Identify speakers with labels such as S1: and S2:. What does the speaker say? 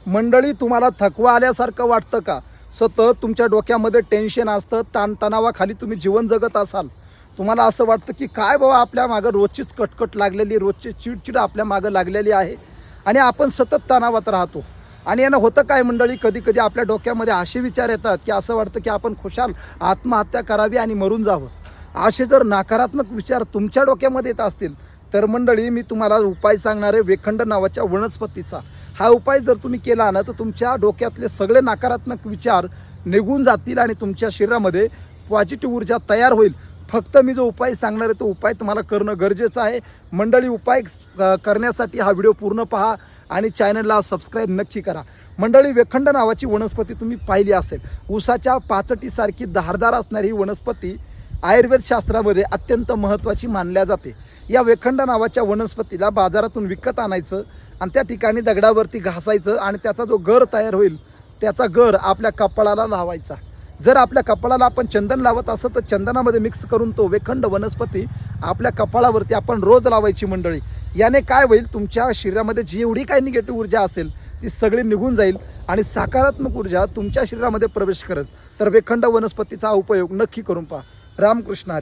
S1: मंडळी, तुम्हाला थकवा आल्यासारखं वाटतं का? सतत तुमच्या डोक्यामध्ये टेन्शन असतं, ताणतणावाखाली तुम्ही जीवन जगत असाल. तुम्हाला असं वाटतं की काय बाबा, आपल्या मागं रोजचीच कटकट लागलेली, रोजची चिडचिड आपल्या मागं लागलेली आहे आणि आपण सतत तणावात राहतो. आणि यानं होतं काय मंडळी, कधी कधी आपल्या डोक्यामध्ये असे विचार येतात की असं वाटतं की आपण खुशाल आत्महत्या करावी आणि मरून जावं. असे जर नकारात्मक विचार तुमच्या डोक्यामध्ये येत असतील तर मंडळी, मी तुम्हाला उपाय सांगणार आहे वेखंड नावाच्या वनस्पतीचा. हा उपाय जर तुम्ही केला ना तर तुमच्या डोक्यातले सगळे नकारात्मक विचार निघून जातील आणि तुमच्या शरीरामध्ये पॉझिटिव्ह ऊर्जा तयार होईल. फक्त मी जो उपाय सांगणार आहे तो उपाय तुम्हाला करणं गरजेचं आहे. मंडळी, उपाय करण्यासाठी हा व्हिडिओ पूर्ण पहा आणि चॅनलला सबस्क्राईब नक्की करा. मंडळी, वेखंड नावाची वनस्पती तुम्ही पाहिली असेल. ऊसाच्या पाचटीसारखी धारदार असणारी ही वनस्पती आयुर्वेद शास्त्रामध्ये अत्यंत महत्त्वाची मानल्या जाते. या वेखंड नावाच्या वनस्पतीला बाजारातून विकत आणायचं आणि त्या ठिकाणी दगडावरती घासायचं आणि त्याचा जो गर तयार होईल त्याचा गर आपल्या कपाळाला लावायचा. जर आपल्या कपाळाला आपण चंदन लावत असं तर चंदनामध्ये मिक्स करून तो वेखंड वनस्पती आपल्या कपाळावरती आपण रोज लावायची. मंडळी, याने काय होईल, तुमच्या शरीरामध्ये जेवढी काही निगेटिव्ह ऊर्जा असेल ती सगळी निघून जाईल आणि सकारात्मक ऊर्जा तुमच्या शरीरामध्ये प्रवेश करेल. तर वेखंड वनस्पतीचा उपयोग नक्की करून पहा. रामकृष्ण हरी.